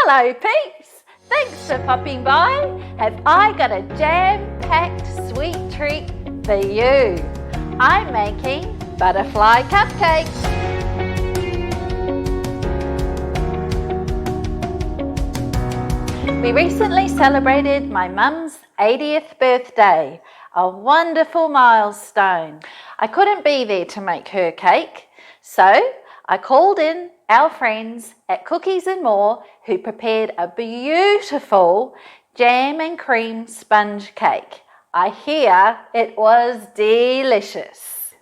Hello peeps, thanks for popping by. Have I got a jam-packed sweet treat for you? I'm making butterfly cupcakes. We recently celebrated my mum's 80th birthday, a wonderful milestone. I couldn't be there to make her cake, so I called in our friends at Cookies and More who prepared a beautiful jam and cream sponge cake. I hear it was delicious.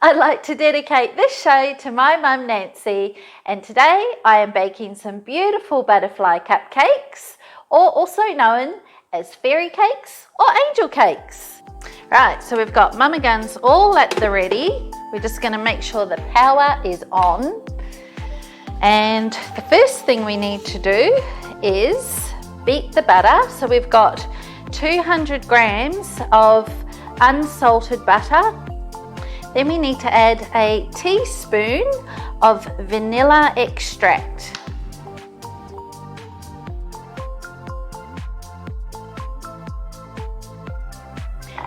I'd like to dedicate this show to my mum Nancy, and today I am baking some beautiful butterfly cupcakes, or also known as fairy cakes or angel cakes. Right, so we've got mama guns all at the ready. We're just going to make sure the power is on. And the first thing we need to do is beat the butter. So we've got 200 grams of unsalted butter. Then we need to add a teaspoon of vanilla extract.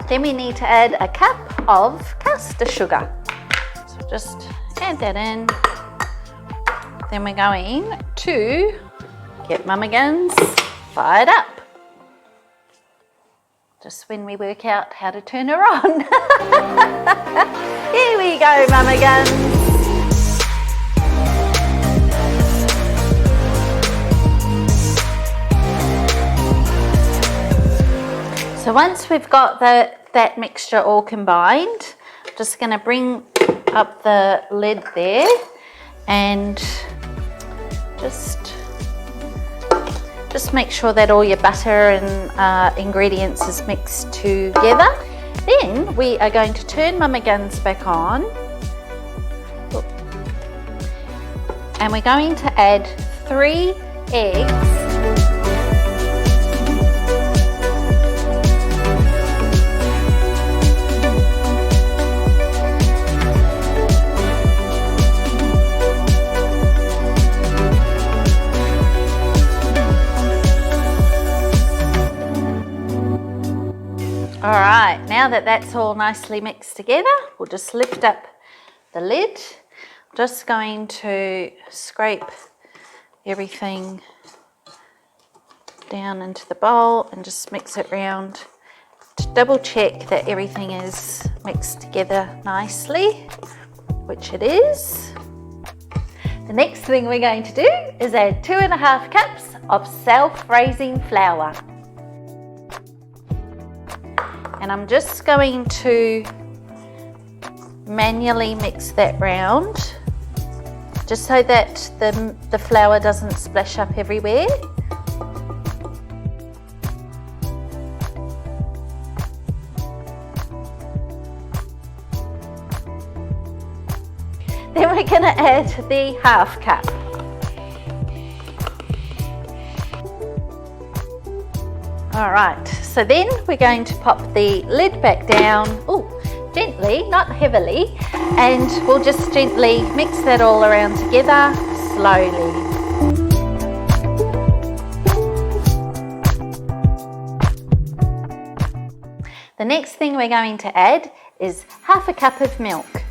Then we need to add a cup of caster sugar. So just add that in. Then we're going to get mama guns fired up. Just when we work out how to turn her on. Here we go, mama guns. So once we've got that mixture all combined, I'm just going to bring up the lid there and just make sure that all your butter and ingredients is mixed together. Then we are going to turn mama guns back on, and we're going to add 3 eggs. Alright, now that that's all nicely mixed together, we'll just lift up the lid. I'm just going to scrape everything down into the bowl and just mix it round to double check that everything is mixed together nicely, which it is. The next thing we're going to do is add 2.5 cups of self-raising flour. And I'm just going to manually mix that round, just so that the flour doesn't splash up everywhere. Then we're going to add the 1/2 cup. Alright, so then we're going to pop the lid back down, gently, not heavily, and we'll just gently mix that all around together, slowly. The next thing we're going to add is 1/2 cup of milk.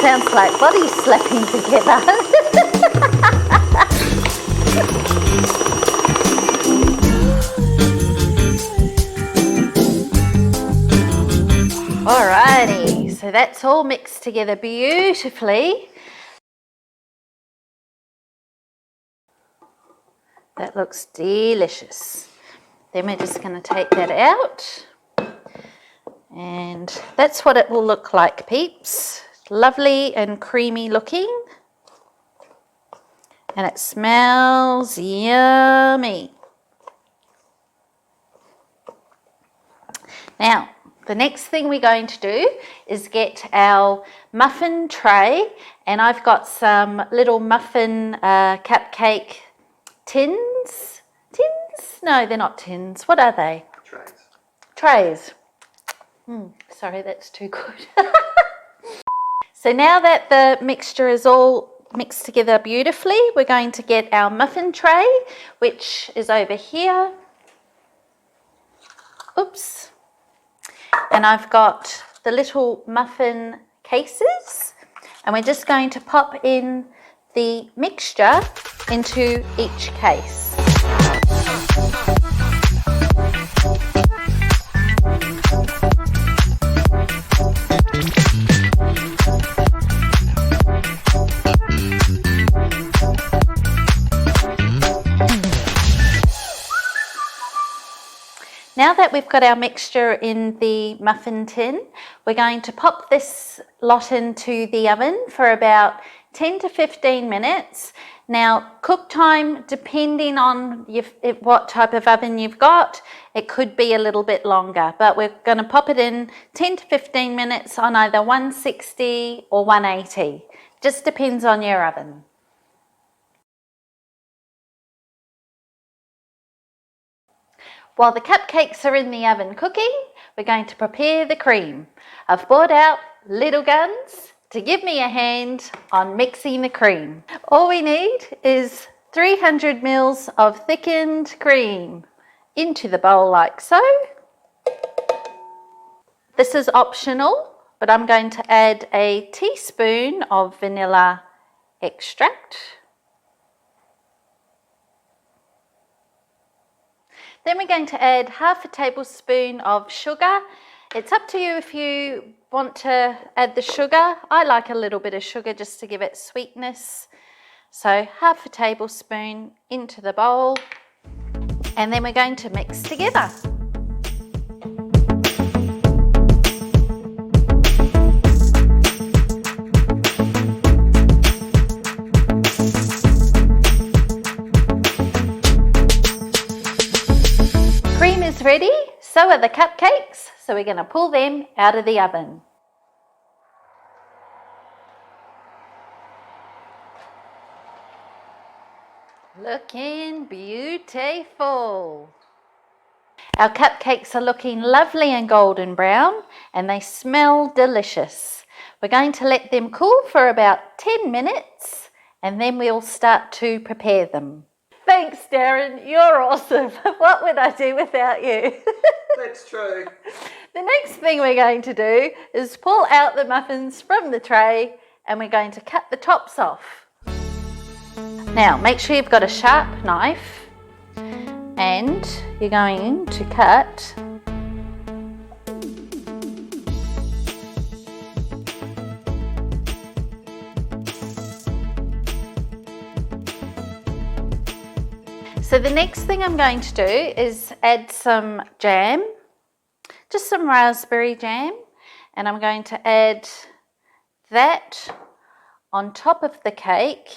Sounds like bodies slapping together. Alrighty, so that's all mixed together beautifully. That looks delicious. Then we're just going to take that out. And that's what it will look like, peeps. Lovely and creamy looking, and it smells yummy. Now the next thing we're going to do is get our muffin tray, and I've got some little muffin tins? No, they're not tins. What are they? Trays. trays. Sorry, that's too good. So now that the mixture is all mixed together beautifully, we're going to get our muffin tray, which is over here. Oops. And I've got the little muffin cases, and we're just going to pop in the mixture into each case. Now that we've got our mixture in the muffin tin, we're going to pop this lot into the oven for about 10 to 15 minutes. Now, cook time, depending on what type of oven you've got, it could be a little bit longer, but we're going to pop it in 10 to 15 minutes on either 160 or 180. Just depends on your oven. While the cupcakes are in the oven cooking, we're going to prepare the cream. I've brought out little guns to give me a hand on mixing the cream. All we need is 300 ml of thickened cream into the bowl like so. This is optional, but I'm going to add a teaspoon of vanilla extract. Then we're going to add half a tablespoon of sugar. It's up to you if you want to add the sugar. I like a little bit of sugar just to give it sweetness. So half a tablespoon into the bowl, and then we're going to mix together. Cream is ready, so are the cupcakes, so we're going to pull them out of the oven. Looking beautiful. Our cupcakes are looking lovely and golden brown, and they smell delicious. We're going to let them cool for about 10 minutes, and then we'll start to prepare them. Thanks, Darren. You're awesome. What would I do without you? That's true. The next thing we're going to do is pull out the muffins from the tray, and we're going to cut the tops off. Now, make sure you've got a sharp knife, and you're going to cut So the next thing I'm going to do is add some jam, just some raspberry jam, and I'm going to add that on top of the cake.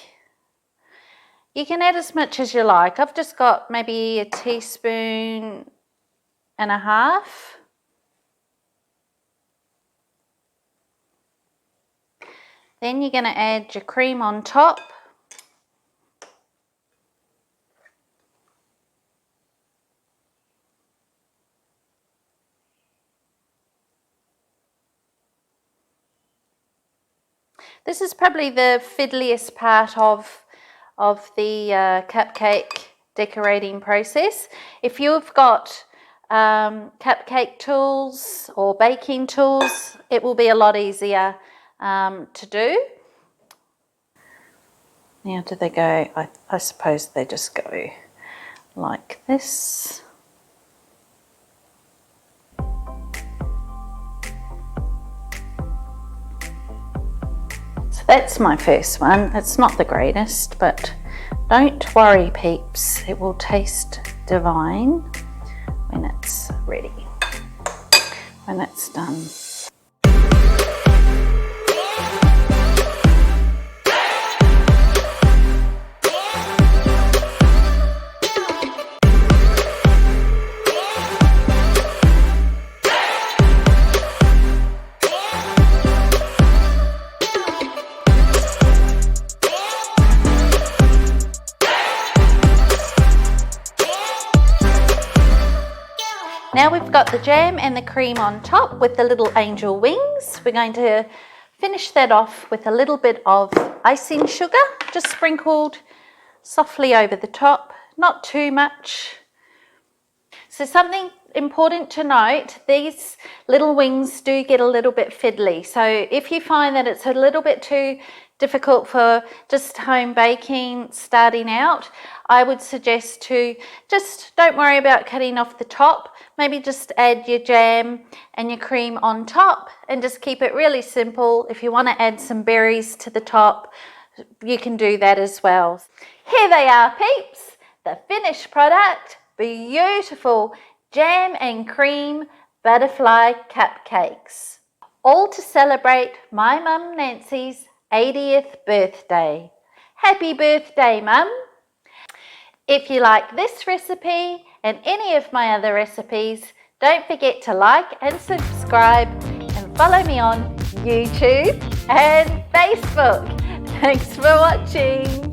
You can add as much as you like. I've just got maybe a teaspoon and a half. Then you're going to add your cream on top. This is probably the fiddliest part of the cupcake decorating process. If you've got cupcake tools or baking tools, it will be a lot easier to do. Now, do they go, I suppose they just go like this. That's my first one. It's not the greatest, but don't worry, peeps. It will taste divine when it's ready, when it's done. Now we've got the jam and the cream on top with the little angel wings. We're going to finish that off with a little bit of icing sugar, just sprinkled softly over the top, not too much. So something important to note, these little wings do get a little bit fiddly. So if you find that it's a little bit too difficult for just home baking starting out, I would suggest to just don't worry about cutting off the top. Maybe just add your jam and your cream on top and just keep it really simple. If you want to add some berries to the top, you can do that as well. Here they are, peeps, the finished product, beautiful jam and cream butterfly cupcakes. All to celebrate my mum Nancy's 80th birthday. Happy birthday, Mum! If you like this recipe and any of my other recipes, don't forget to like and subscribe and follow me on YouTube and Facebook. Thanks for watching.